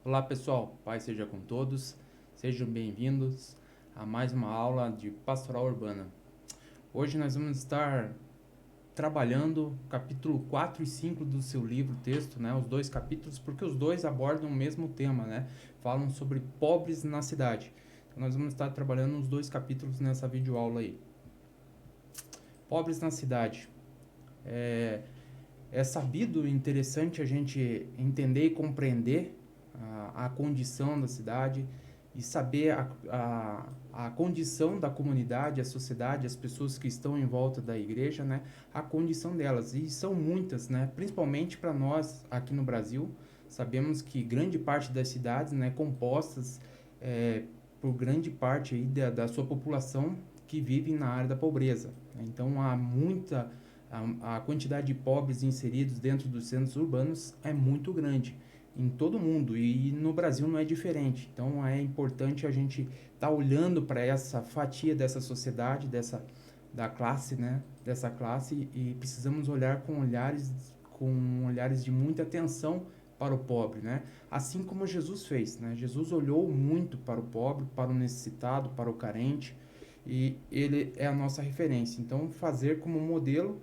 Olá pessoal, paz seja com todos, sejam bem-vindos a mais uma aula de Pastoral Urbana. Hoje nós vamos estar trabalhando capítulo 4 e 5 do seu livro, texto, né? Os dois capítulos, porque os dois abordam o mesmo tema, né? Falam sobre pobres na cidade. Então nós vamos estar trabalhando os dois capítulos nessa videoaula aí. Pobres na cidade. É sabido e interessante a gente entender e compreender a condição da cidade e saber a condição da comunidade, a sociedade, as pessoas que estão em volta da igreja, né? A condição delas. E são muitas, né? Principalmente para nós aqui no Brasil, sabemos que grande parte das cidades, né, compostas por grande parte aí da sua população que vive na área da pobreza. Então há muita a quantidade de pobres inseridos dentro dos centros urbanos é muito grande em todo mundo e no Brasil não é diferente. Então é importante a gente estar olhando para essa fatia dessa sociedade, da classe, né? Dessa classe e precisamos olhar com olhares de muita atenção para o pobre, né? Assim como Jesus fez, né? Jesus olhou muito para o pobre, para o necessitado, para o carente e ele é a nossa referência. Então fazer como modelo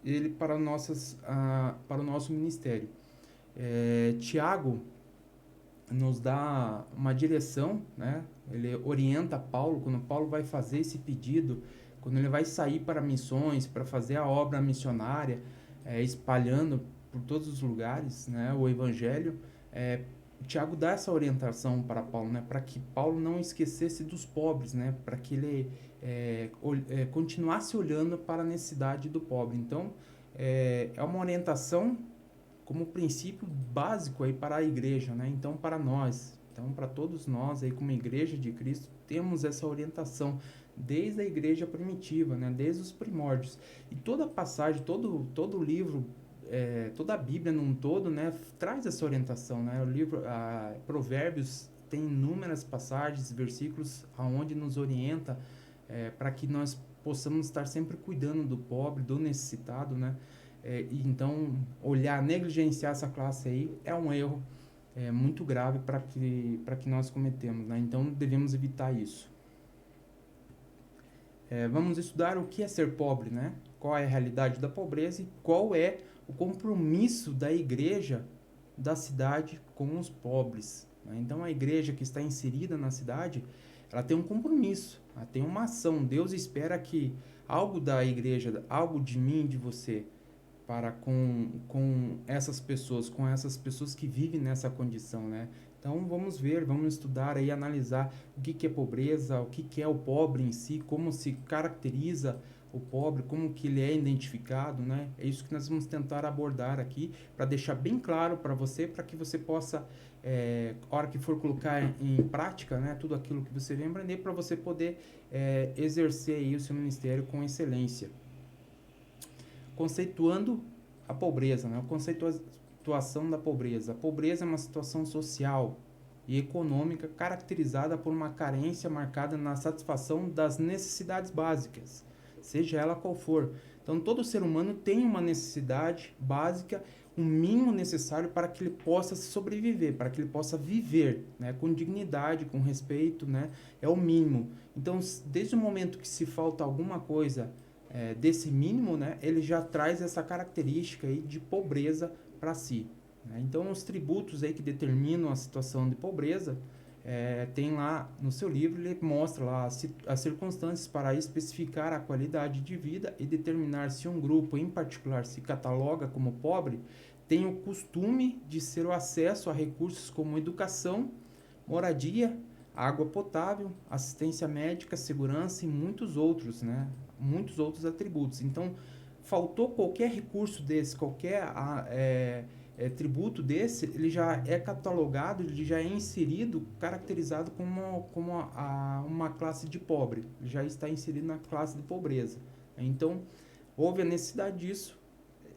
ele para o nosso ministério. Tiago nos dá uma direção, né? Ele orienta Paulo quando Paulo vai fazer esse pedido, quando ele vai sair para missões, para fazer a obra missionária, espalhando por todos os lugares, né? O evangelho. Tiago dá essa orientação para Paulo, né? Para que Paulo não esquecesse dos pobres, né? Para que ele continuasse olhando para a necessidade do pobre. Então, é uma orientação como princípio básico aí para a igreja, né? Então, para nós, então para todos nós aí como igreja de Cristo, temos essa orientação desde a igreja primitiva, né? Desde os primórdios. E toda passagem, todo livro, toda a Bíblia num todo, né? Traz essa orientação, né? O livro, Provérbios tem inúmeras passagens, versículos aonde nos orienta para que nós possamos estar sempre cuidando do pobre, do necessitado, né? E então, olhar, negligenciar essa classe aí é um erro muito grave para que nós cometemos, né? Então, devemos evitar isso. Vamos estudar o que é ser pobre, né? Qual é a realidade da pobreza e qual é o compromisso da igreja da cidade com os pobres, né? Então, a igreja que está inserida na cidade, ela tem um compromisso, ela tem uma ação. Deus espera que algo da igreja, algo de mim, de você, para com essas pessoas que vivem nessa condição, né? Então vamos ver, vamos estudar aí, analisar o que é pobreza, o que é o pobre em si, como se caracteriza o pobre, como que ele é identificado, né? É isso que nós vamos tentar abordar aqui, para deixar bem claro para você, para que você possa, a hora que for colocar em prática, né, tudo aquilo que você vem aprender, para você poder exercer aí o seu ministério com excelência. Conceituando a pobreza, né? A conceituação da pobreza. A pobreza é uma situação social e econômica caracterizada por uma carência marcada na satisfação das necessidades básicas, seja ela qual for. Então, todo ser humano tem uma necessidade básica, um mínimo necessário para que ele possa sobreviver, para que ele possa viver, né, com dignidade, com respeito, né, é o mínimo. Então, desde o momento que se falta alguma coisa desse mínimo, né, ele já traz essa característica aí de pobreza para si, né? Então, os tributos aí que determinam a situação de pobreza, tem lá no seu livro, ele mostra lá as circunstâncias para especificar a qualidade de vida e determinar se um grupo em particular se cataloga como pobre, tem o costume de ser o acesso a recursos como educação, moradia, água potável, assistência médica, segurança e muitos outros, né? Muitos outros atributos. Então, faltou qualquer recurso desse, qualquer tributo desse, ele já é catalogado, ele já é inserido, caracterizado como uma classe de pobre, ele já está inserido na classe de pobreza. Então, houve a necessidade disso,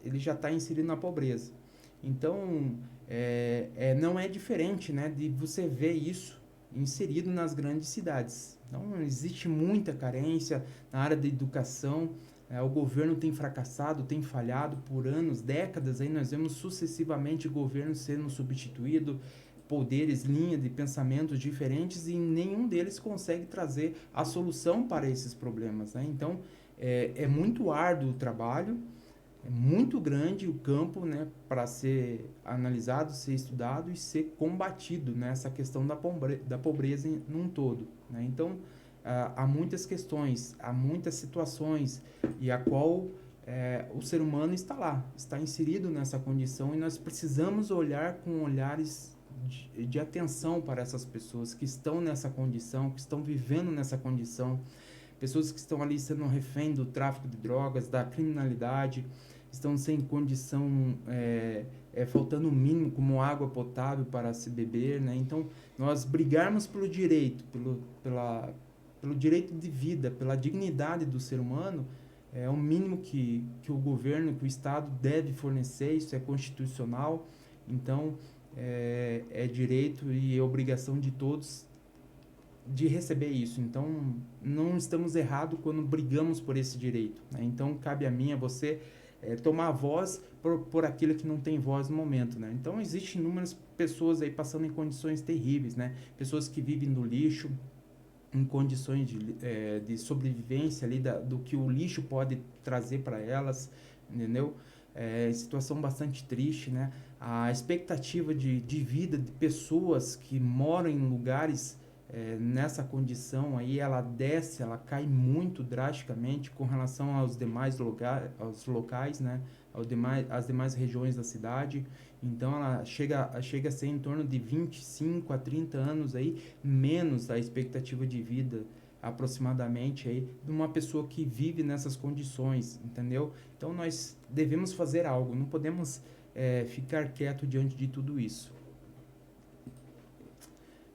ele já está inserido na pobreza. Então, não é diferente, né, de você ver isso inserido nas grandes cidades. Então, existe muita carência na área da educação, o governo tem fracassado, tem falhado por anos, décadas, aí nós vemos sucessivamente governos sendo substituídos, poderes, linhas de pensamentos diferentes e nenhum deles consegue trazer a solução para esses problemas, né? Então, é muito árduo o trabalho, é muito grande o campo, né, para ser analisado, ser estudado e ser combatido nessa questão da pobreza num todo, né? Então, há muitas questões, há muitas situações e a qual o ser humano está lá, está inserido nessa condição e nós precisamos olhar com olhares de atenção para essas pessoas que estão nessa condição, que estão vivendo nessa condição, pessoas que estão ali sendo refém do tráfico de drogas, da criminalidade, estão sem condição, faltando o mínimo como água potável para se beber, né? Então, nós brigarmos pelo direito, pelo direito de vida, pela dignidade do ser humano, é o mínimo que o governo, que o Estado deve fornecer, isso é constitucional, então é direito e é obrigação de todos de receber isso. Então, não estamos errados quando brigamos por esse direito, né? Então, cabe a mim, a você, tomar a voz por aquilo que não tem voz no momento, né? Então, existem inúmeras pessoas aí passando em condições terríveis, né? Pessoas que vivem no lixo, em condições de sobrevivência ali do que o lixo pode trazer para elas, entendeu? Situação bastante triste, né? A expectativa de vida de pessoas que moram em lugares nessa condição aí, ela desce, ela cai muito drasticamente com relação aos demais aos locais, né? Às demais regiões da cidade. Então, ela chega a ser em torno de 25 a 30 anos aí, menos a expectativa de vida aproximadamente aí de uma pessoa que vive nessas condições, entendeu? Então, nós devemos fazer algo, não podemos ficar quieto diante de tudo isso.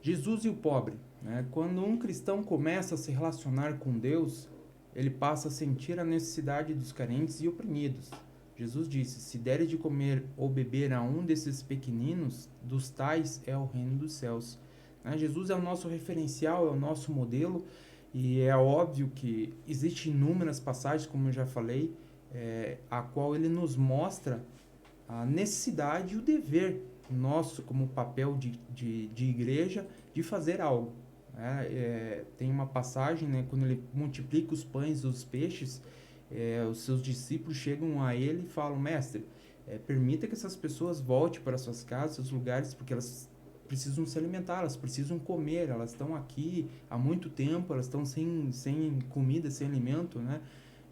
Jesus e o pobre, né? Quando um cristão começa a se relacionar com Deus, ele passa a sentir a necessidade dos carentes e oprimidos. Jesus disse: se deres de comer ou beber a um desses pequeninos, dos tais é o reino dos céus. Né? Jesus é o nosso referencial, é o nosso modelo, e é óbvio que existem inúmeras passagens, como eu já falei, a qual ele nos mostra a necessidade e o dever nosso como papel de igreja de fazer algo. Né? Tem uma passagem, né, quando ele multiplica os pães e os peixes, os seus discípulos chegam a ele e falam: mestre, permita que essas pessoas voltem para suas casas, seus lugares, porque elas precisam se alimentar, elas precisam comer, elas estão aqui há muito tempo, elas estão sem comida, sem alimento, né?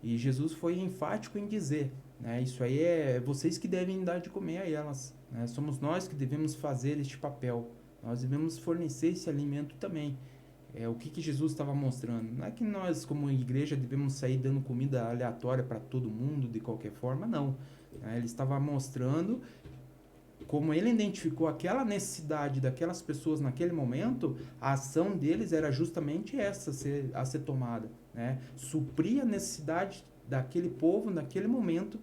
E Jesus foi enfático em dizer, né, isso aí é vocês que devem dar de comer a elas, né? Somos nós que devemos fazer este papel, nós devemos fornecer esse alimento também. O que Jesus estava mostrando? Não é que nós, como igreja, devemos sair dando comida aleatória para todo mundo, de qualquer forma, não. Ele estava mostrando como ele identificou aquela necessidade daquelas pessoas naquele momento, a ação deles era justamente essa a ser tomada, né? Suprir a necessidade daquele povo naquele momento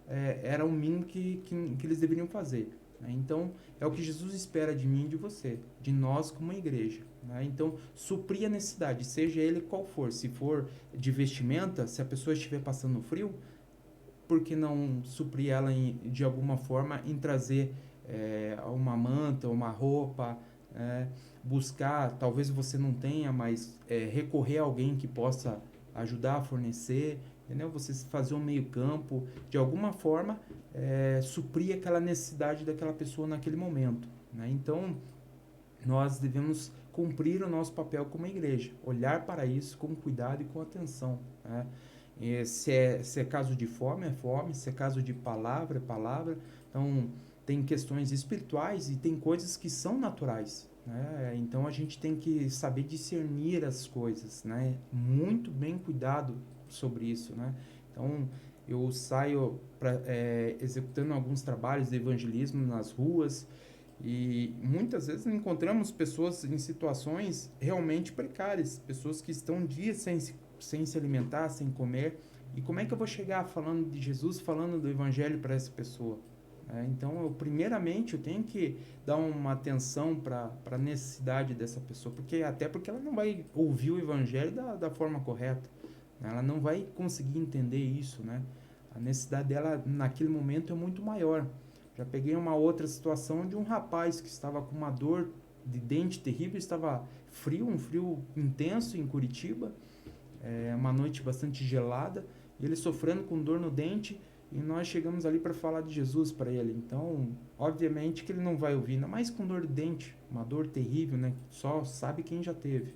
era o mínimo que eles deveriam fazer, né? Então, é o que Jesus espera de mim e de você, de nós como igreja, né? Então, suprir a necessidade, seja ele qual for. Se for de vestimenta, se a pessoa estiver passando frio, por que não suprir ela de alguma forma em trazer uma manta, uma roupa, buscar, talvez você não tenha, mas recorrer a alguém que possa ajudar a fornecer, entendeu? Você fazer um meio campo, de alguma forma, suprir aquela necessidade daquela pessoa naquele momento, né? Então, nós devemos cumprir o nosso papel como igreja, olhar para isso com cuidado e com atenção, né? Se é caso de fome, é fome. Se é caso de palavra, é palavra. Então, tem questões espirituais e tem coisas que são naturais, né? Então, a gente tem que saber discernir as coisas, né? Muito bem cuidado sobre isso, né? Então, eu saio executando alguns trabalhos de evangelismo nas ruas e muitas vezes encontramos pessoas em situações realmente precárias, pessoas que estão dias sem se alimentar, sem comer. E como é que eu vou chegar falando de Jesus, falando do evangelho para essa pessoa? Então, primeiramente, eu tenho que dar uma atenção para a necessidade dessa pessoa, até porque ela não vai ouvir o evangelho da forma correta, né? Ela não vai conseguir entender isso, né? A necessidade dela naquele momento é muito maior. Já peguei uma outra situação de um rapaz que estava com uma dor de dente terrível, estava frio, um frio intenso em Curitiba, uma noite bastante gelada, e ele sofrendo com dor no dente, e nós chegamos ali para falar de Jesus para ele. Então, obviamente que ele não vai ouvir, ainda mais com dor de dente, uma dor terrível, né? Só sabe quem já teve.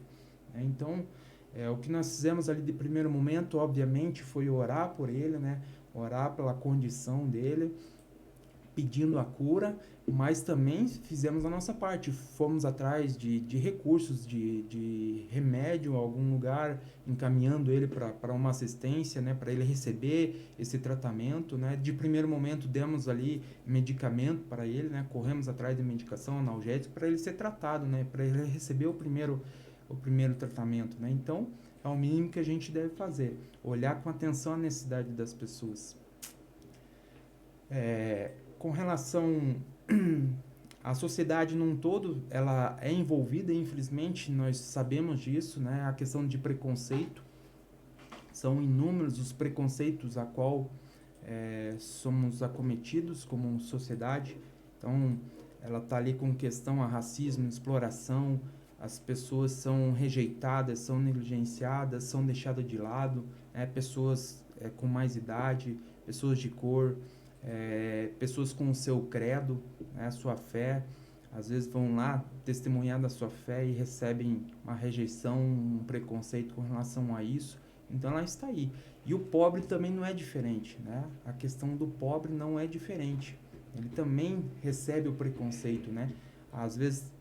Então, o que nós fizemos ali de primeiro momento, obviamente, foi orar por ele, né? Orar pela condição dele, pedindo a cura, mas também fizemos a nossa parte. Fomos atrás de recursos, de remédio, algum lugar, encaminhando ele para uma assistência, né, para ele receber esse tratamento. Né. De primeiro momento, demos ali medicamento para ele, né, corremos atrás de medicação analgésica para ele ser tratado, né, para ele receber o primeiro tratamento. Né. Então, é o mínimo que a gente deve fazer, olhar com atenção a necessidade das pessoas. Com relação à sociedade num todo, ela é envolvida, infelizmente, nós sabemos disso, né? A questão de preconceito, são inúmeros os preconceitos a qual somos acometidos como sociedade. Então, ela está ali com questão a racismo, exploração, as pessoas são rejeitadas, são negligenciadas, são deixadas de lado, pessoas com mais idade, pessoas de cor, pessoas com o seu credo, né, a sua fé, às vezes vão lá testemunhar da sua fé e recebem uma rejeição, um preconceito com relação a isso. Então ela está aí. E o pobre também não é diferente, né? A questão do pobre não é diferente. Ele também recebe o preconceito, né? Às vezes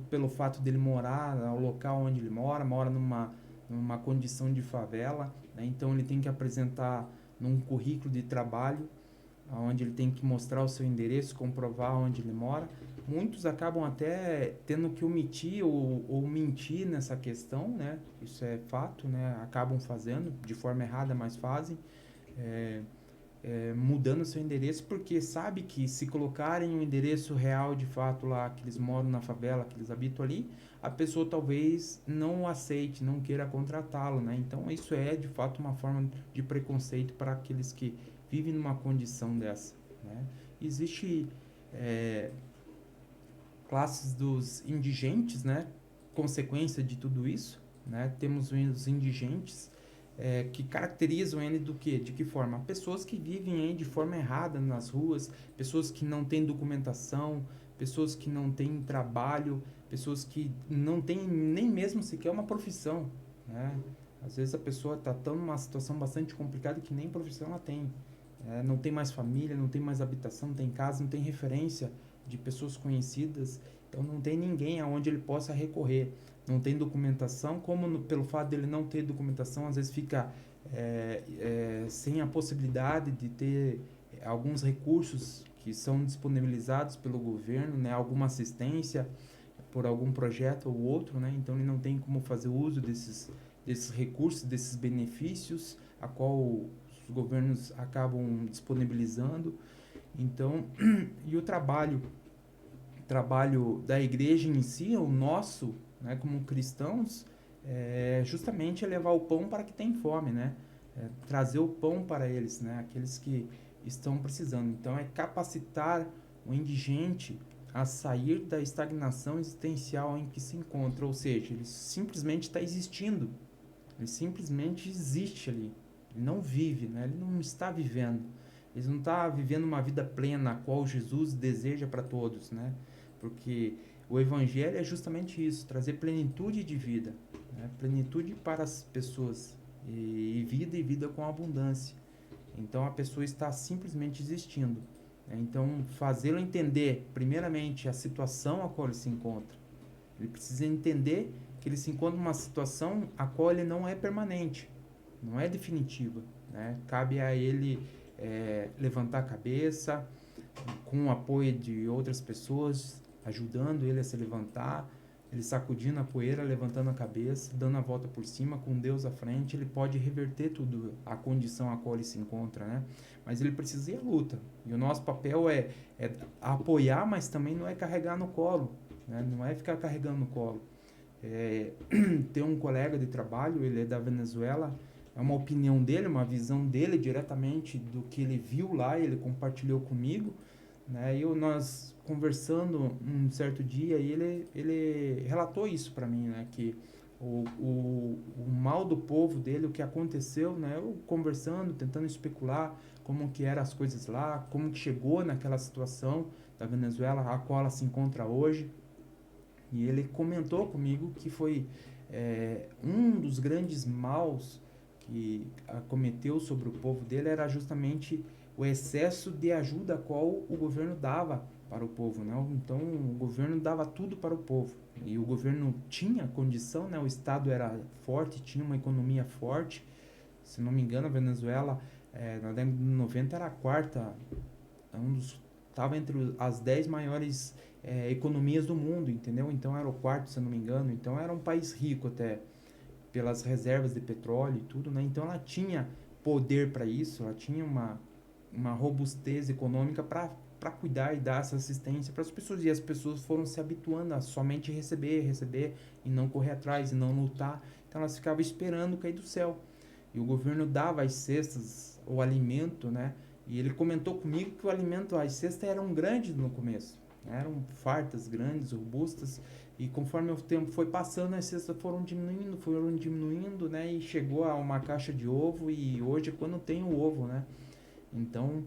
pelo fato dele morar no local onde ele mora numa condição de favela, né? Então ele tem que apresentar num currículo de trabalho onde ele tem que mostrar o seu endereço, comprovar onde ele mora. Muitos acabam até tendo que omitir ou mentir nessa questão, né? Isso é fato, né? Acabam fazendo de forma errada, mas fazem, mudando o seu endereço, porque sabe que se colocarem o endereço real de fato lá, que eles moram na favela, que eles habitam ali, a pessoa talvez não o aceite, não queira contratá-lo, né? Então isso é de fato uma forma de preconceito para aqueles que vivem numa condição dessa, né? Existe classes dos indigentes, né? Consequência de tudo isso, né? Temos os indigentes que caracterizam ele do que? De que forma? Pessoas que vivem aí de forma errada nas ruas, pessoas que não têm documentação, pessoas que não têm trabalho, pessoas que não têm nem mesmo sequer uma profissão, né? Às vezes a pessoa está tão numa situação bastante complicada que nem profissão ela tem. Não tem mais família, não tem mais habitação, não tem casa, não tem referência de pessoas conhecidas, então não tem ninguém aonde ele possa recorrer. Não tem documentação, como pelo fato dele não ter documentação, às vezes fica sem a possibilidade de ter alguns recursos que são disponibilizados pelo governo, né, alguma assistência por algum projeto ou outro, né, então ele não tem como fazer uso desses recursos, desses benefícios, a qual os governos acabam disponibilizando. Então, e o trabalho da igreja em si, o nosso, né, como cristãos, justamente levar o pão para que tem fome, né? Trazer o pão para eles, né? Aqueles que estão precisando. Então, é capacitar o indigente a sair da estagnação existencial em que se encontra, ou seja, ele simplesmente está existindo, ele simplesmente existe ali, ele não vive, né? Ele não está vivendo, ele não está vivendo uma vida plena, a qual Jesus deseja para todos, né? Porque o Evangelho é justamente isso, trazer plenitude de vida, né? Plenitude para as pessoas, e vida com abundância. Então a pessoa está simplesmente existindo, né? Então fazê-lo entender, primeiramente, a situação a qual ele se encontra. Ele precisa entender que ele se encontra numa situação a qual ele não é permanente, não é definitiva, né? Cabe a ele levantar a cabeça, com o apoio de outras pessoas, ajudando ele a se levantar, ele sacudindo a poeira, levantando a cabeça, dando a volta por cima, com Deus à frente, ele pode reverter tudo, a condição a qual ele se encontra, né? Mas ele precisa ir à luta. E o nosso papel é apoiar, mas também não é carregar no colo, né? Não é ficar carregando no colo. Tem um colega de trabalho, ele é da Venezuela, é uma opinião dele, uma visão dele diretamente do que ele viu lá, ele compartilhou comigo, né? Nós conversando um certo dia, e ele relatou isso para mim, né? Que o mal do povo dele, o que aconteceu, né? Eu conversando, tentando especular como que eram as coisas lá, como que chegou naquela situação da Venezuela, a qual ela se encontra hoje. E ele comentou comigo que foi um dos grandes maus que acometeu sobre o povo dele era justamente o excesso de ajuda a qual o governo dava para o povo, né? Então o governo dava tudo para o povo e o governo tinha condição, né? O Estado era forte, tinha uma economia forte. Se não me engano, a Venezuela na década de 90 era a quarta, estava entre as 10 maiores economias do mundo, entendeu? Então era o quarto, se eu não me engano. Então era um país rico até pelas reservas de petróleo e tudo, né? Então ela tinha poder para isso, ela tinha uma robustez econômica para cuidar e dar essa assistência para as pessoas. E as pessoas foram se habituando a somente receber, receber e não correr atrás e não lutar. Então elas ficavam esperando cair do céu. E o governo dava as cestas, o alimento, né? E ele comentou comigo que o alimento, as cestas eram grandes no começo. Eram fartas, grandes, robustas. E conforme o tempo foi passando, as cestas foram diminuindo, né? E chegou a uma caixa de ovo e hoje é quando tem o ovo, né? Então,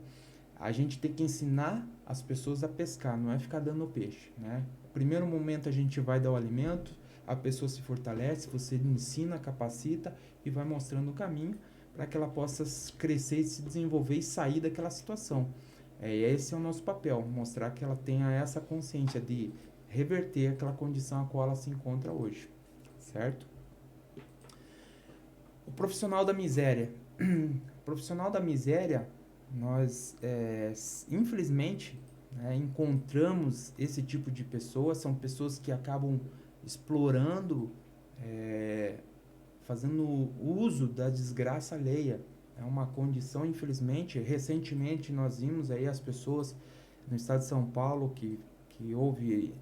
a gente tem que ensinar as pessoas a pescar, não é ficar dando peixe, né? Primeiro momento a gente vai dar o alimento, a pessoa se fortalece, você ensina, capacita e vai mostrando o caminho para que ela possa crescer e se desenvolver e sair daquela situação. Esse é o nosso papel, mostrar que ela tenha essa consciência de reverter aquela condição a qual ela se encontra hoje, certo? O profissional da miséria. O profissional da miséria, nós, infelizmente, né, encontramos esse tipo de pessoas, são pessoas que acabam explorando, é, fazendo uso da desgraça alheia. É uma condição, infelizmente. Recentemente nós vimos aí as pessoas no estado de São Paulo que houve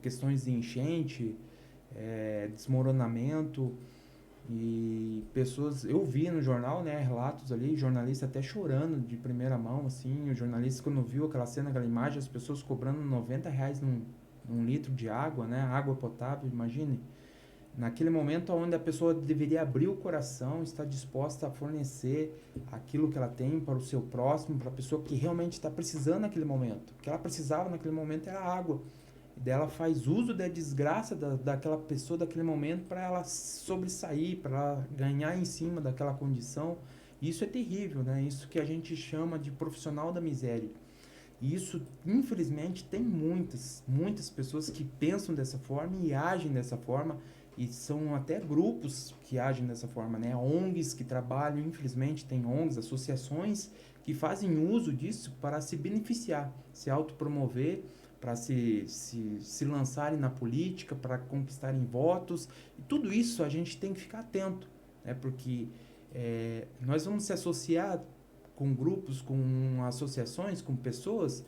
questões de enchente, desmoronamento e pessoas, eu vi no jornal, né, relatos ali, jornalista até chorando de primeira mão, assim, o jornalista quando viu aquela cena, aquela imagem, as pessoas cobrando R$ 90 num litro de água, né, água potável, imagine, naquele momento onde a pessoa deveria abrir o coração, estar disposta a fornecer aquilo que ela tem para o seu próximo, para a pessoa que realmente está precisando naquele momento. O que ela precisava naquele momento era água. E daí ela faz uso da desgraça daquela pessoa, daquele momento, para ela sobressair, para ela ganhar em cima daquela condição. E isso é terrível, né? Isso que a gente chama de profissional da miséria. E isso, infelizmente, tem muitas pessoas que pensam dessa forma e agem dessa forma, e são até grupos que agem dessa forma, né? ONGs que trabalham, infelizmente, tem ONGs, associações que fazem uso disso para se beneficiar, se autopromover, para se lançarem na política, para conquistarem votos. E tudo isso a gente tem que ficar atento, né? Porque nós vamos se associar com grupos, com associações, com pessoas,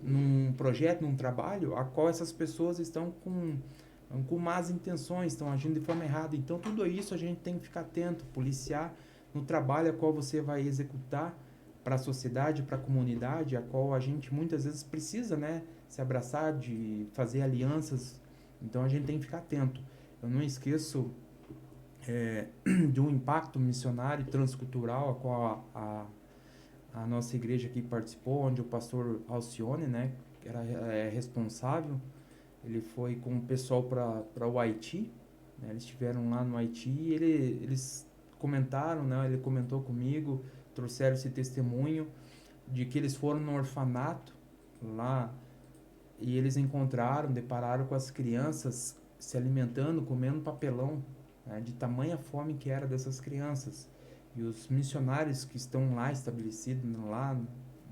num projeto, num trabalho, a qual essas pessoas estão com más intenções, estão agindo de forma errada. Então, tudo isso a gente tem que ficar atento, policiar no trabalho a qual você vai executar para a sociedade, para a comunidade, a qual a gente muitas vezes precisa, né, se abraçar, de fazer alianças. Então, a gente tem que ficar atento. Eu não esqueço de um impacto missionário transcultural a qual a nossa igreja aqui participou, onde o pastor Alcione, né, era responsável. Ele foi com o pessoal para o Haiti, né, eles estiveram lá no Haiti e eles comentaram, né, ele comentou comigo, trouxeram esse testemunho de que eles foram no orfanato lá e eles depararam com as crianças se alimentando, comendo papelão, né, de tamanha fome que era dessas crianças. E os missionários que estão lá estabelecidos lá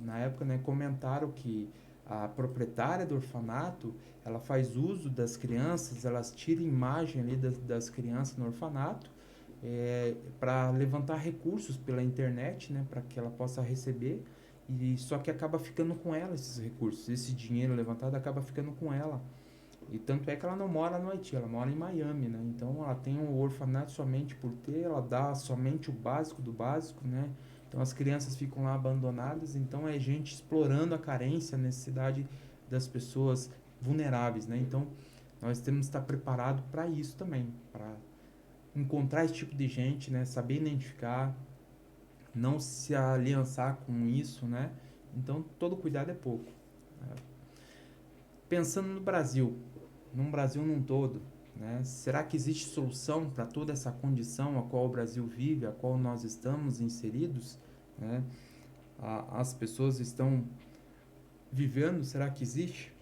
na época, né, comentaram que a proprietária do orfanato, ela faz uso das crianças, elas tiram imagem ali das crianças no orfanato para levantar recursos pela internet, né, para que ela possa receber, e só que acaba ficando com ela esses recursos, esse dinheiro levantado acaba ficando com ela. E tanto é que ela não mora no Haiti, ela mora em Miami, né? Então ela tem um orfanato somente por ter, ela dá somente o básico do básico, né? Então as crianças ficam lá abandonadas, então é gente explorando a carência, a necessidade das pessoas vulneráveis, né? Então nós temos que estar preparados para isso também, para encontrar esse tipo de gente, né? Saber identificar, não se aliançar com isso, né? Então todo cuidado é pouco. Pensando no Brasil, num Brasil num todo, né? Será que existe solução para toda essa condição a qual o Brasil vive, a qual nós estamos inseridos, né? As pessoas estão vivendo, será que existe?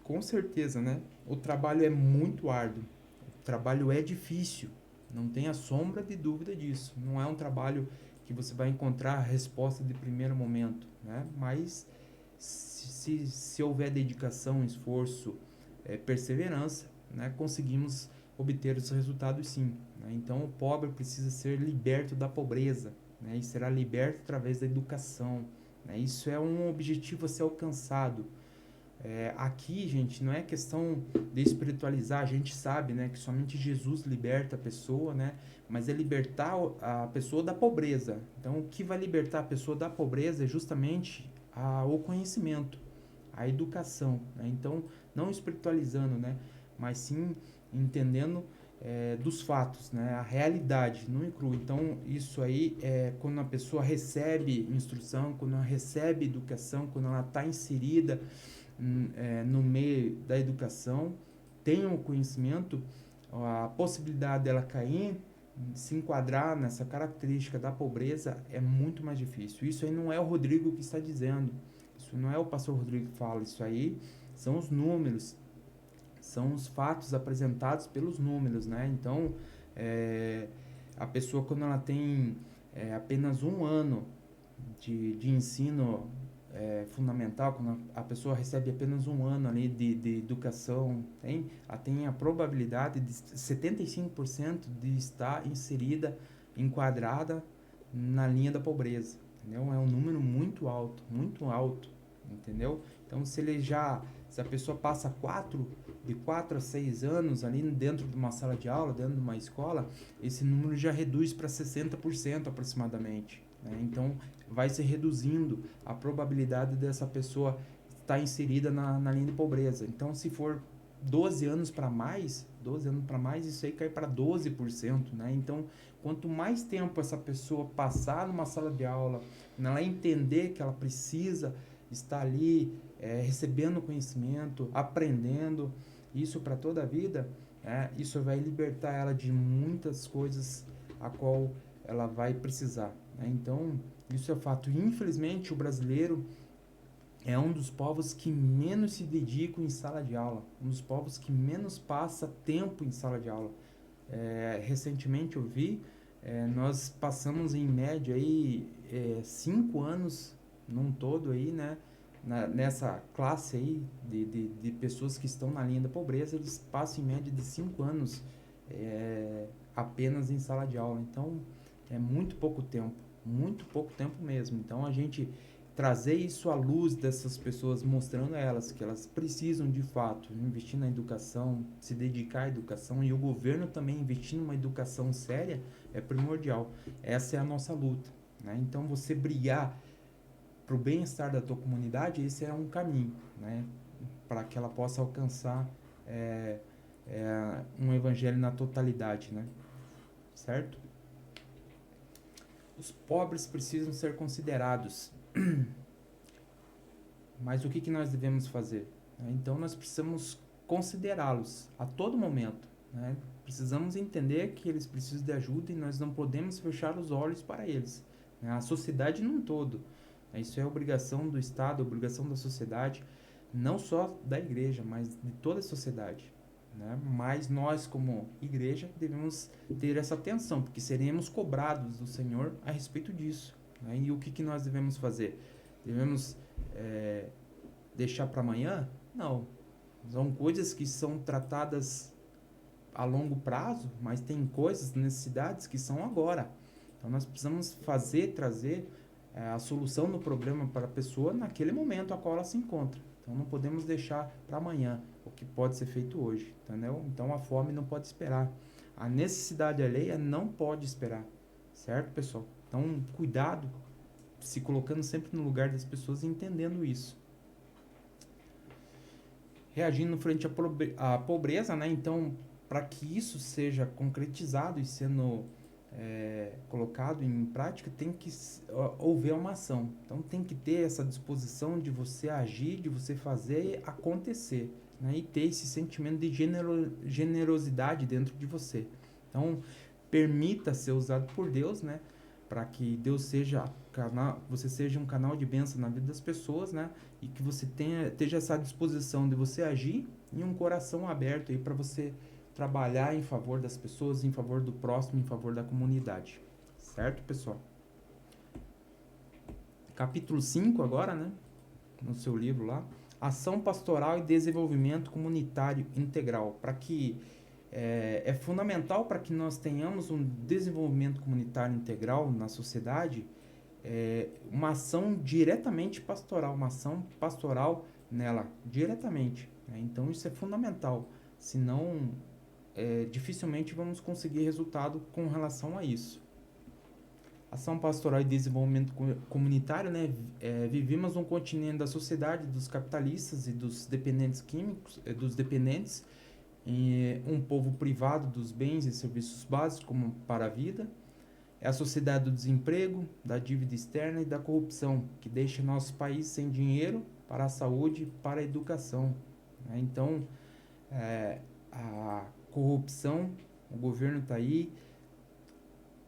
Com certeza, né? O trabalho é muito árduo, o trabalho é difícil, não tenha sombra de dúvida disso. Não é um trabalho que você vai encontrar a resposta de primeiro momento, né? Mas se houver dedicação, esforço, perseverança, né, conseguimos obter os resultados sim. Né? Então o pobre precisa ser liberto da pobreza, né, e será liberto através da educação. Né? Isso é um objetivo a ser alcançado. Aqui, gente, não é questão de espiritualizar, a gente sabe, né, que somente Jesus liberta a pessoa, né, mas é libertar a pessoa da pobreza. Então, o que vai libertar a pessoa da pobreza é justamente o conhecimento, a educação, né? Então, não espiritualizando, né, mas sim entendendo dos fatos, né, a realidade, não e cru. Então, isso aí é quando a pessoa recebe instrução, quando ela recebe educação, quando ela está inserida no meio da educação, tem o conhecimento, a possibilidade dela cair, se enquadrar nessa característica da pobreza é muito mais difícil. Isso aí não é o Rodrigo que está dizendo, isso não é o pastor Rodrigo que fala, isso aí são os números, são os fatos apresentados pelos números, né? Então, a pessoa quando ela tem apenas um ano de ensino fundamental, quando a pessoa recebe apenas um ano ali de educação, ela tem a probabilidade de 75% de estar inserida, enquadrada na linha da pobreza, entendeu? É um número muito alto, entendeu? Então, se a pessoa passa de 4 a 6 anos ali dentro de uma sala de aula, dentro de uma escola, esse número já reduz para 60% aproximadamente, né? Então, vai se reduzindo a probabilidade dessa pessoa estar inserida na linha de pobreza. Então, se for 12 anos para mais, isso aí cai para 12%, né? Então, quanto mais tempo essa pessoa passar numa sala de aula, ela entender que ela precisa estar ali recebendo conhecimento, aprendendo, isso para toda a vida, isso vai libertar ela de muitas coisas a qual ela vai precisar, né? Então, isso é fato. Infelizmente, o brasileiro é um dos povos que menos se dedicam em sala de aula, um dos povos que menos passa tempo em sala de aula. Recentemente eu vi, nós passamos em média aí 5 anos num todo aí, né? Nessa classe aí de pessoas que estão na linha da pobreza, eles passam em média de 5 anos apenas em sala de aula. Então, é muito pouco tempo mesmo. Então, a gente trazer isso à luz dessas pessoas, mostrando a elas que elas precisam de fato investir na educação, se dedicar à educação, e o governo também investir numa educação séria é primordial. Essa é a nossa luta, né? Então, você brigar para o bem-estar da tua comunidade, esse é um caminho, né? Para que ela possa alcançar um evangelho na totalidade, né? Certo? Os pobres precisam ser considerados. Mas o que nós devemos fazer? Então, nós precisamos considerá-los a todo momento, né? Precisamos entender que eles precisam de ajuda e nós não podemos fechar os olhos para eles, né? A sociedade num todo. Isso é obrigação do Estado, obrigação da sociedade, não só da igreja, mas de toda a sociedade, né? Mas nós, como igreja, devemos ter essa atenção, porque seremos cobrados do Senhor a respeito disso, né? E o que nós devemos fazer? Devemos deixar para amanhã? Não. São coisas que são tratadas a longo prazo, mas tem coisas, necessidades que são agora. Então nós precisamos trazer a solução do problema para a pessoa naquele momento a qual ela se encontra. Então não podemos deixar para amanhã o que pode ser feito hoje, entendeu? Então a fome não pode esperar. A necessidade alheia não pode esperar, certo, pessoal? Então cuidado se colocando sempre no lugar das pessoas e entendendo isso. Reagindo frente à pobreza, né? Então, para que isso seja concretizado e sendo colocado em prática, tem que haver uma ação. Então, tem que ter essa disposição de você agir, de você fazer acontecer, né? E ter esse sentimento de generosidade dentro de você. Então, permita ser usado por Deus, né? Para que Deus você seja um canal de bênção na vida das pessoas, né? E que você esteja essa disposição de você agir e um coração aberto aí para você trabalhar em favor das pessoas, em favor do próximo, em favor da comunidade. Certo, pessoal? Capítulo 5 agora, né? No seu livro lá. Ação pastoral e desenvolvimento comunitário integral. Para que é fundamental para que nós tenhamos um desenvolvimento comunitário integral na sociedade, uma ação diretamente pastoral, uma ação pastoral nela, diretamente. Né? Então isso é fundamental, senão dificilmente vamos conseguir resultado com relação a isso. Ação pastoral e desenvolvimento comunitário, né? Vivemos um continente da sociedade dos capitalistas e dos dependentes químicos, dos dependentes, um povo privado dos bens e serviços básicos como para a vida. É a sociedade do desemprego, da dívida externa e da corrupção, que deixa nosso país sem dinheiro para a saúde e para a educação. Né? Então, a corrupção, o governo está aí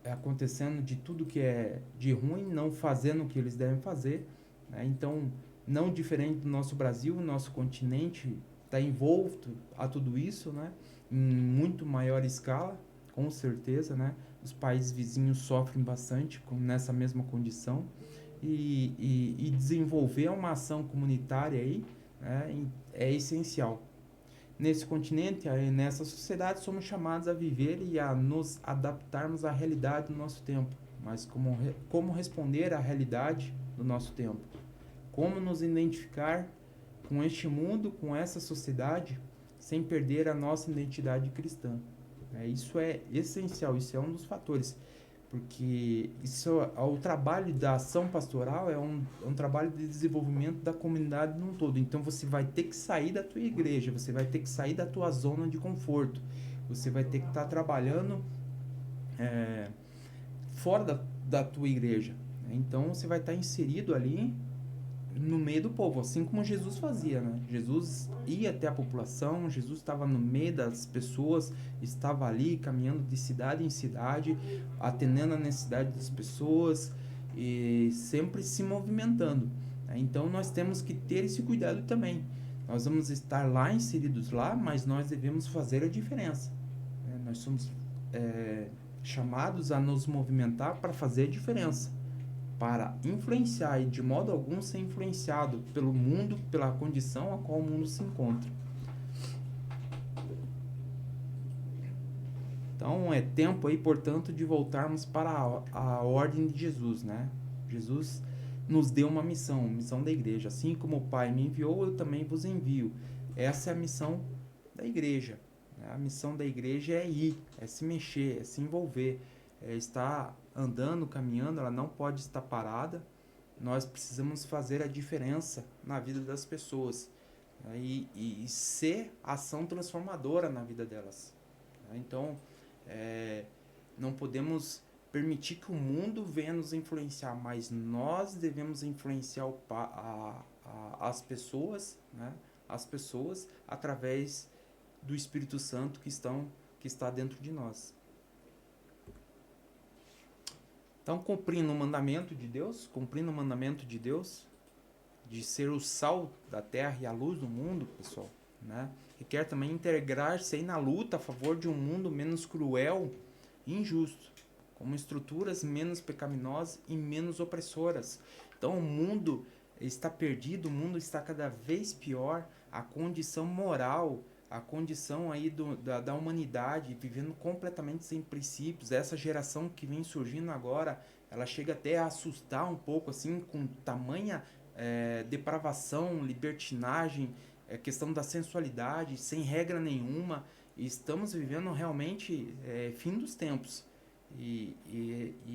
acontecendo de tudo que é de ruim, não fazendo o que eles devem fazer. Né? Então, não diferente do nosso Brasil, o nosso continente está envolto a tudo isso, né? Em muito maior escala, com certeza, né? Os países vizinhos sofrem bastante nessa mesma condição e desenvolver uma ação comunitária aí, né, é essencial. Nesse continente, nessa sociedade, somos chamados a viver e a nos adaptarmos à realidade do nosso tempo. Mas como responder à realidade do nosso tempo? Como nos identificar com este mundo, com essa sociedade, sem perder a nossa identidade cristã? Isso é essencial, isso é um dos fatores, porque o trabalho da ação pastoral é um trabalho de desenvolvimento da comunidade num todo. Então você vai ter que sair da tua igreja, você vai ter que sair da tua zona de conforto, você vai ter que estar trabalhando fora da tua igreja. Então você vai estar inserido ali no meio do povo, assim como Jesus fazia, né? Jesus ia até a população, Jesus estava no meio das pessoas, estava ali caminhando de cidade em cidade, atendendo a necessidade das pessoas e sempre se movimentando. Né? Então nós temos que ter esse cuidado também. Nós vamos estar lá inseridos lá, mas nós devemos fazer a diferença. Né? Nós somos chamados a nos movimentar para fazer a diferença, para influenciar e de modo algum ser influenciado pelo mundo, pela condição a qual o mundo se encontra. Então é tempo aí, portanto, de voltarmos para a ordem de Jesus, né? Jesus nos deu uma missão da igreja. Assim como o Pai me enviou, eu também vos envio. Essa é a missão da igreja. A missão da igreja é ir, é se mexer, é se envolver, é estar andando, caminhando, ela não pode estar parada. Nós precisamos fazer a diferença na vida das pessoas, né? E ser ação transformadora na vida delas. Né? Então, não podemos permitir que o mundo venha nos influenciar, mas nós devemos influenciar as pessoas, né? As pessoas através do Espírito Santo que está dentro de nós. Então, cumprindo o mandamento de Deus, de ser o sal da terra e a luz do mundo, pessoal, né? Requer também integrar-se aí na luta a favor de um mundo menos cruel e injusto, com estruturas menos pecaminosas e menos opressoras. Então, o mundo está perdido, o mundo está cada vez pior, a condição moral, a condição aí da humanidade vivendo completamente sem princípios. Essa geração que vem surgindo agora, ela chega até a assustar um pouco, assim, com tamanha depravação, libertinagem, questão da sensualidade, sem regra nenhuma. E estamos vivendo realmente fim dos tempos. E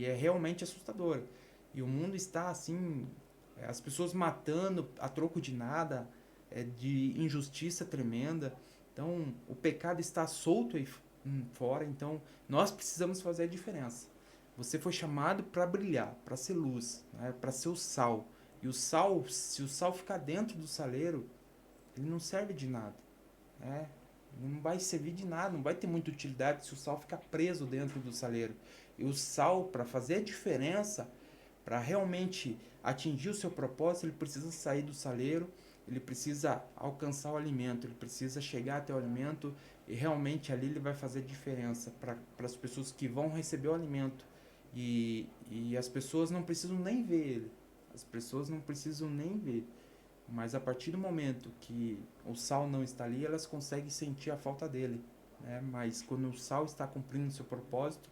é realmente assustador. E o mundo está assim, as pessoas matando a troco de nada, de injustiça tremenda. Então, o pecado está solto aí fora. Então, nós precisamos fazer a diferença. Você foi chamado para brilhar, para ser luz, né? Para ser o sal. E o sal, se o sal ficar dentro do saleiro, ele não serve de nada, né? Ele não vai servir de nada, não vai ter muita utilidade se o sal ficar preso dentro do saleiro. E o sal, para fazer a diferença, para realmente atingir o seu propósito, ele precisa sair do saleiro, ele precisa alcançar o alimento, ele precisa chegar até o alimento e realmente ali ele vai fazer diferença para as pessoas que vão receber o alimento. E as pessoas não precisam nem ver ele, as pessoas não precisam nem ver. Mas a partir do momento que o sal não está ali, elas conseguem sentir a falta dele, né? Mas quando o sal está cumprindo o seu propósito,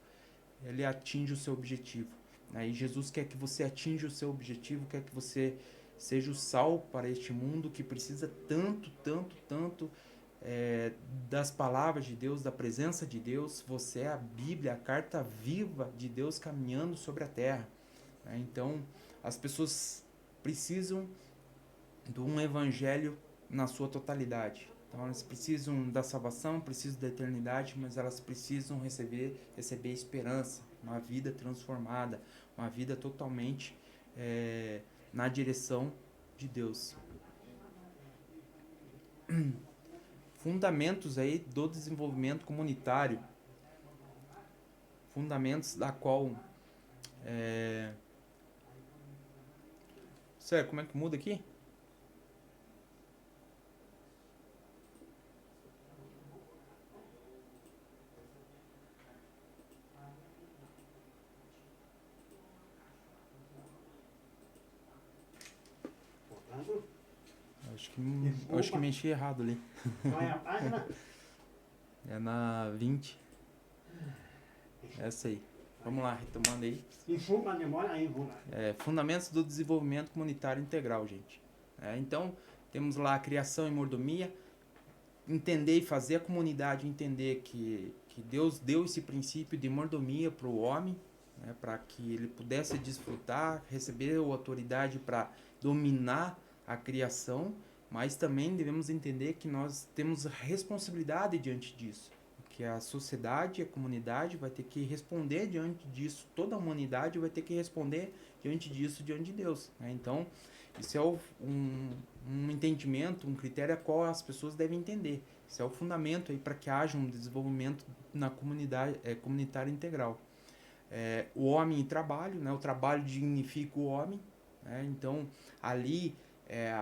ele atinge o seu objetivo, né? E Jesus quer que você atinja o seu objetivo, quer que você seja o sal para este mundo que precisa tanto, tanto, tanto das palavras de Deus, da presença de Deus. Você é a Bíblia, a carta viva de Deus caminhando sobre a terra, né? Então, as pessoas precisam de um evangelho na sua totalidade. Então elas precisam da salvação, precisam da eternidade, mas elas precisam receber esperança, uma vida transformada, uma vida totalmente na direção de Deus. Fundamentos aí do desenvolvimento comunitário, fundamentos da qual Sério, como é que muda aqui? Acho que mexi errado ali. Qual é a página? É na 20. Essa aí. Vamos lá, retomando aí. Informa a memória aí, vamos lá. Fundamentos do desenvolvimento comunitário integral, gente. Então, temos lá a criação e mordomia. Entender e fazer a comunidade entender que Deus deu esse princípio de mordomia para o homem, né, para que ele pudesse desfrutar, receber a autoridade para dominar a criação, mas também devemos entender que nós temos responsabilidade diante disso, que a sociedade, a comunidade vai ter que responder diante disso, toda a humanidade vai ter que responder diante disso, diante de Deus, né? Então, isso é um entendimento, um critério a qual as pessoas devem entender. Isso é o fundamento aí para que haja um desenvolvimento na comunidade comunitária integral. O homem e trabalho, né? O trabalho dignifica o homem, né? Então, ali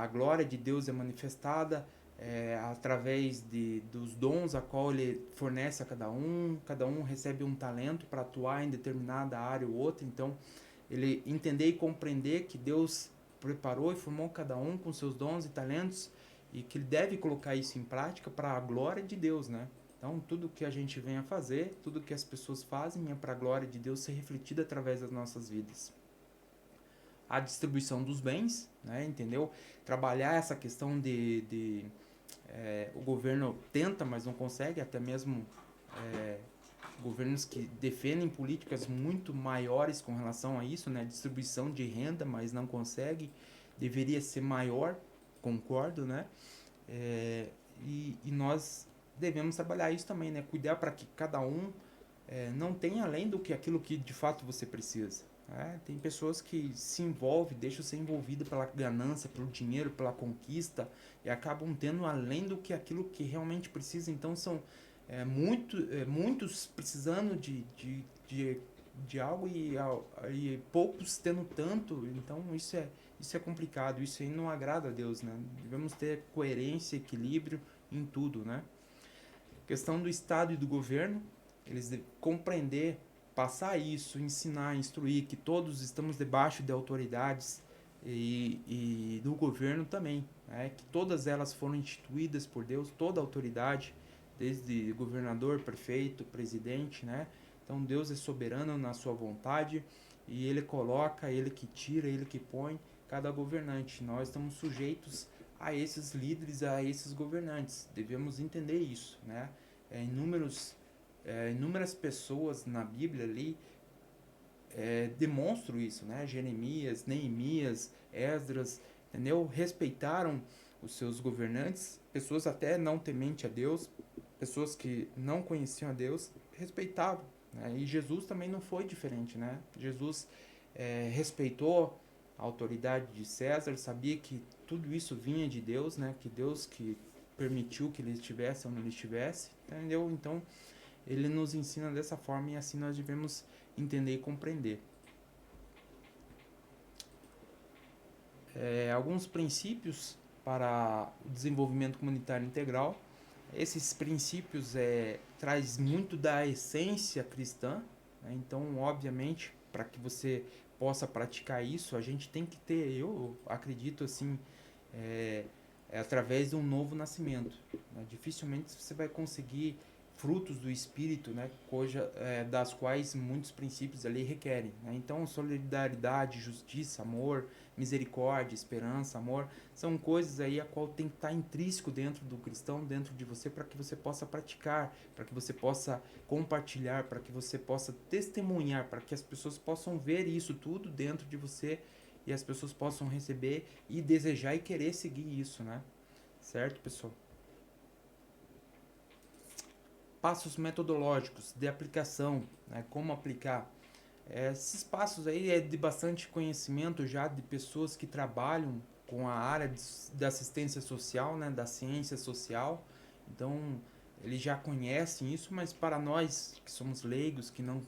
a glória de Deus é manifestada através dos dons a qual ele fornece a cada um recebe um talento para atuar em determinada área ou outra. Então, ele entender e compreender que Deus preparou e formou cada um com seus dons e talentos e que ele deve colocar isso em prática para a glória de Deus, né? Então, tudo que a gente vem a fazer, tudo que as pessoas fazem é para a glória de Deus ser refletida através das nossas vidas. A distribuição dos bens, né? Entendeu? Trabalhar essa questão o governo tenta, mas não consegue, até mesmo governos que defendem políticas muito maiores com relação a isso, né? Distribuição de renda, mas não consegue. Deveria ser maior, concordo, né? E nós devemos trabalhar isso também, né? Cuidar para que cada um não tenha além do que aquilo que de fato você precisa. Tem pessoas que se envolvem, deixam ser envolvidas pela ganância, pelo dinheiro, pela conquista e acabam tendo além do que aquilo que realmente precisa. Então são muitos precisando de algo e poucos tendo tanto. Então isso é complicado, isso aí não agrada a Deus, né? Devemos ter coerência, equilíbrio em tudo, né? Questão do Estado e do governo, eles devem compreender, passar isso, ensinar, instruir que todos estamos debaixo de autoridades e do governo também, né? Que todas elas foram instituídas por Deus, toda a autoridade, desde governador, prefeito, presidente, né? Então Deus é soberano na sua vontade e ele coloca, ele que tira, ele que põe cada governante. Nós estamos sujeitos a esses líderes, a esses governantes. Devemos entender isso, né? Inúmeras pessoas na Bíblia ali demonstram isso, né? Jeremias, Neemias, Esdras, entendeu? Respeitaram os seus governantes, pessoas até não temente a Deus, pessoas que não conheciam a Deus, respeitavam, né? E Jesus também não foi diferente, né? Jesus respeitou a autoridade de César, sabia que tudo isso vinha de Deus, né? Que Deus que permitiu que ele estivesse onde ele estivesse, entendeu? Então, ele nos ensina dessa forma e assim nós devemos entender e compreender. Alguns princípios para o desenvolvimento comunitário integral. Esses princípios traz muito da essência cristã, né? Então, obviamente, para que você possa praticar isso, a gente tem que ter, eu acredito assim, através de um novo nascimento, né? Dificilmente você vai conseguir frutos do Espírito, né? Das quais muitos princípios ali requerem, né? Então, solidariedade, justiça, amor, misericórdia, esperança, amor, são coisas aí a qual tem que estar intrínseco dentro do cristão, dentro de você, para que você possa praticar, para que você possa compartilhar, para que você possa testemunhar, para que as pessoas possam ver isso tudo dentro de você e as pessoas possam receber e desejar e querer seguir isso, né? Certo, pessoal? Passos metodológicos de aplicação, né? Como aplicar. Esses passos aí é de bastante conhecimento já de pessoas que trabalham com a área da assistência social, né? Da ciência social. Então, eles já conhecem isso, mas para nós que somos leigos, que não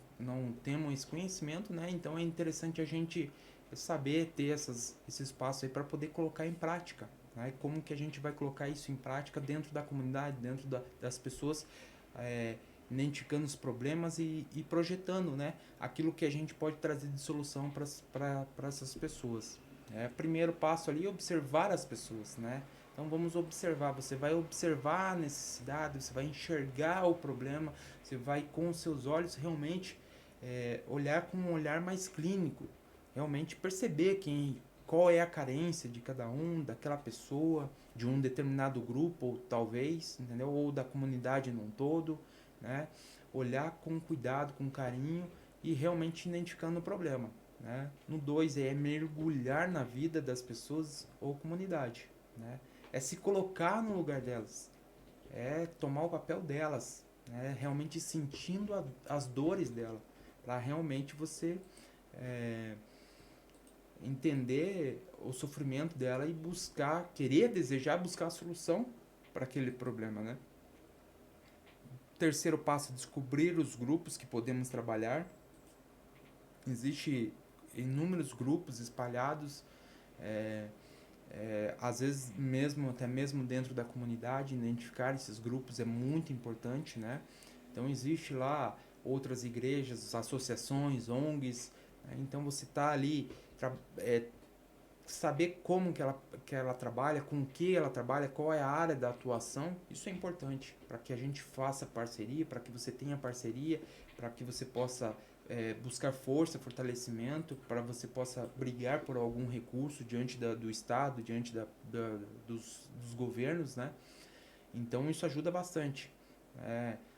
temos esse conhecimento, né? Então, é interessante a gente saber ter esses passos aí para poder colocar em prática, né? Como que a gente vai colocar isso em prática dentro da comunidade, dentro das pessoas, identificando os problemas e projetando, né, aquilo que a gente pode trazer de solução para essas pessoas. Primeiro passo ali é observar as pessoas, né? Então vamos observar, você vai observar a necessidade, você vai enxergar o problema, você vai com os seus olhos realmente olhar com um olhar mais clínico, realmente perceber qual é a carência de cada um, daquela pessoa, de um determinado grupo, ou talvez, entendeu? Ou da comunidade num todo, né? Olhar com cuidado, com carinho e realmente identificando o problema, né? No 2 é mergulhar na vida das pessoas ou comunidade, né? É se colocar no lugar delas, é tomar o papel delas, né? Realmente sentindo as dores dela, para realmente você entender o sofrimento dela e buscar, querer, desejar buscar a solução para aquele problema, né? Terceiro passo, descobrir os grupos que podemos trabalhar. Existe inúmeros grupos espalhados, às vezes até mesmo dentro da comunidade, identificar esses grupos é muito importante, né? Então existe lá outras igrejas, associações, ONGs, né? Então você está ali, saber como que ela trabalha, com o que ela trabalha, qual é a área da atuação, isso é importante para que a gente faça parceria, para que você tenha parceria, para que você possa buscar força, fortalecimento, para você possa brigar por algum recurso diante do Estado, diante dos governos, né? Então isso ajuda bastante.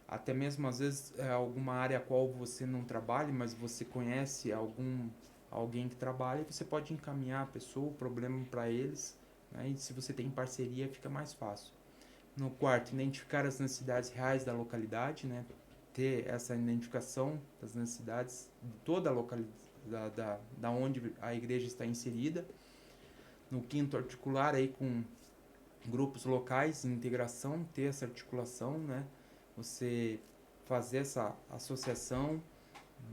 Até mesmo às vezes alguma área a qual você não trabalha, mas você conhece alguém que trabalha, você pode encaminhar a pessoa, o problema para eles, né? E se você tem parceria, fica mais fácil. No quarto, identificar as necessidades reais da localidade, né? Ter essa identificação das necessidades de toda a localidade, da onde a igreja está inserida. No quinto, articular aí com grupos locais, integração, ter essa articulação, né? Você fazer essa associação,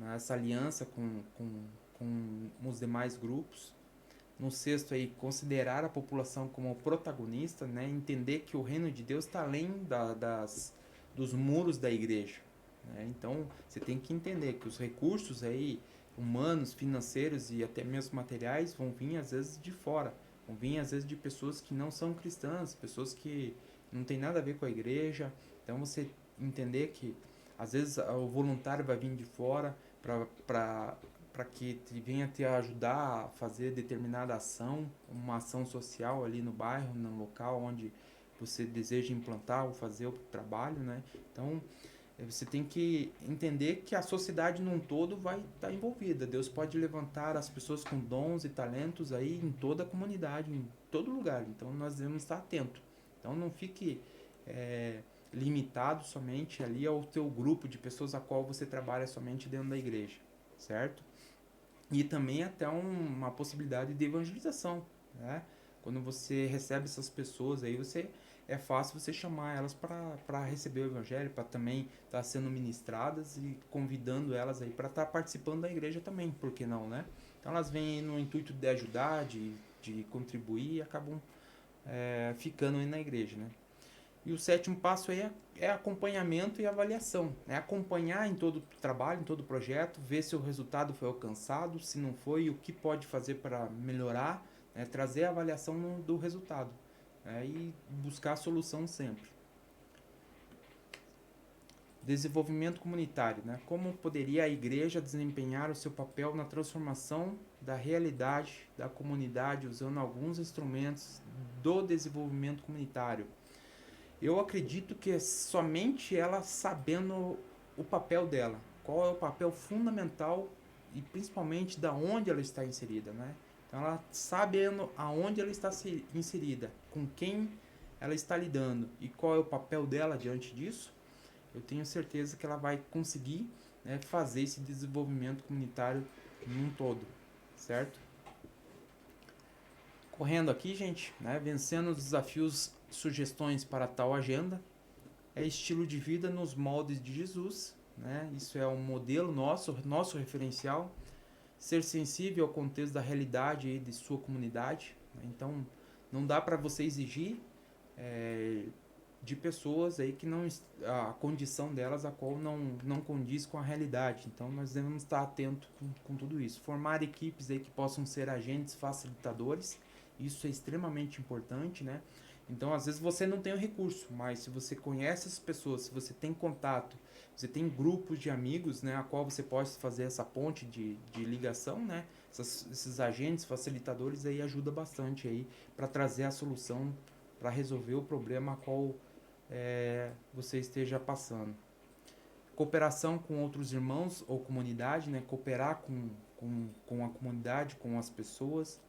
né? Essa aliança com os demais grupos. No sexto aí, considerar a população como protagonista, né? Entender que o reino de Deus está além dos muros da igreja, né? Então, você tem que entender que os recursos aí, humanos, financeiros e até mesmo materiais, vão vir às vezes de fora. Vão vir às vezes de pessoas que não são cristãs, pessoas que não tem nada a ver com a igreja. Então, você entender que às vezes o voluntário vai vir de fora para que venha te ajudar a fazer determinada ação, uma ação social ali no bairro, no local onde você deseja implantar ou fazer o trabalho, né? Então, você tem que entender que a sociedade num todo vai estar envolvida. Deus pode levantar as pessoas com dons e talentos aí em toda a comunidade, em todo lugar. Então nós devemos estar atentos. Então não fique limitado somente ali ao teu grupo de pessoas a qual você trabalha somente dentro da igreja, certo? E também até uma possibilidade de evangelização, né? Quando você recebe essas pessoas aí, é fácil você chamar elas para receber o evangelho, para também estar sendo ministradas e convidando elas aí para estar participando da igreja também, por que não, né? Então elas vêm no intuito de ajudar, de contribuir e acabam ficando aí na igreja, né? E o sétimo passo aí é acompanhamento e avaliação. É acompanhar em todo o trabalho, em todo o projeto, ver se o resultado foi alcançado, se não foi, o que pode fazer para melhorar, né? Trazer a avaliação do resultado, né? E buscar a solução sempre. Desenvolvimento comunitário, né? Como poderia a igreja desempenhar o seu papel na transformação da realidade da comunidade usando alguns instrumentos do desenvolvimento comunitário? Eu acredito que é somente ela sabendo o papel dela, qual é o papel fundamental e principalmente da onde ela está inserida, né? Então ela sabendo aonde ela está inserida, com quem ela está lidando e qual é o papel dela diante disso, eu tenho certeza que ela vai conseguir, né, fazer esse desenvolvimento comunitário num todo, certo? Correndo aqui, gente, né, vencendo os desafios, sugestões para tal agenda, é estilo de vida nos moldes de Jesus, né? Isso é um modelo nosso referencial, ser sensível ao contexto da realidade aí de sua comunidade, né? Então, não dá para você exigir de pessoas aí que não, a condição delas a qual não condiz com a realidade. Então nós devemos estar atentos com tudo isso. Formar equipes aí que possam ser agentes facilitadores, isso é extremamente importante, né? Então às vezes você não tem o recurso, mas se você conhece as pessoas, se você tem contato, você tem grupos de amigos, né, a qual você pode fazer essa ponte de ligação, né? Esses agentes facilitadores aí ajuda bastante aí para trazer a solução, para resolver o problema a qual você esteja passando. Cooperação com outros irmãos ou comunidade, né? Cooperar com a comunidade, com as pessoas,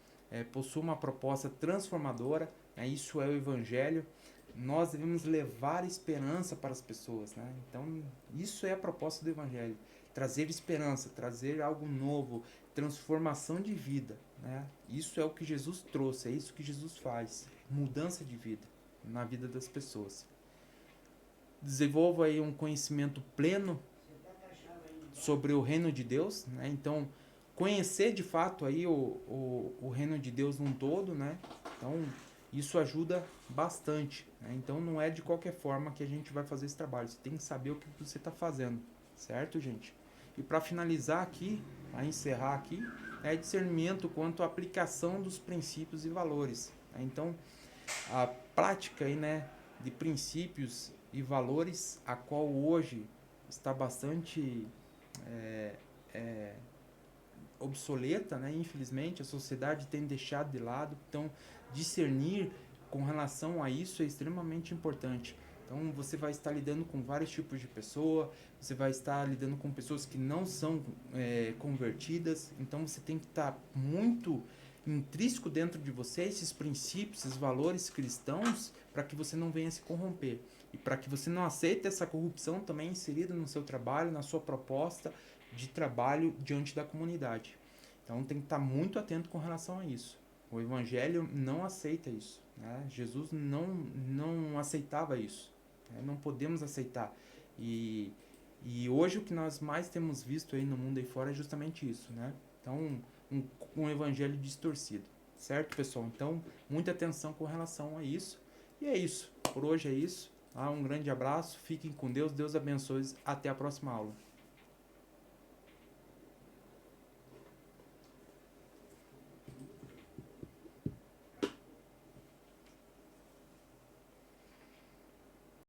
possui uma proposta transformadora, né? Isso é o evangelho. Nós devemos levar esperança para as pessoas, né? Então isso é a proposta do evangelho, trazer esperança, trazer algo novo, transformação de vida, né? Isso é o que Jesus trouxe, é isso que Jesus faz, mudança de vida na vida das pessoas. Desenvolva aí um conhecimento pleno sobre o reino de Deus, né? Então, conhecer de fato aí o reino de Deus num todo, né? Então, isso ajuda bastante, né? Então, não é de qualquer forma que a gente vai fazer esse trabalho. Você tem que saber o que você está fazendo, certo, gente? E para finalizar aqui, para encerrar aqui, é discernimento quanto à aplicação dos princípios e valores, né? Então, a prática aí, né, de princípios e valores, a qual hoje está bastante obsoleta, né? Infelizmente, a sociedade tem deixado de lado. Então, discernir com relação a isso é extremamente importante. Então, você vai estar lidando com vários tipos de pessoa, você vai estar lidando com pessoas que não são convertidas. Então, você tem que estar muito intrínseco dentro de você esses princípios, esses valores cristãos, para que você não venha se corromper. E para que você não aceite essa corrupção também inserida no seu trabalho, na sua proposta de trabalho diante da comunidade. Então tem que estar muito atento com relação a isso. O Evangelho não aceita isso, né? Jesus não aceitava isso, né? Não podemos aceitar. E hoje o que nós mais temos visto aí no mundo aí fora é justamente isso, né? Então um Evangelho distorcido, certo, pessoal? Então muita atenção com relação a isso. E é isso. Por hoje é isso. Um grande abraço, fiquem com Deus, Deus abençoe, até a próxima aula.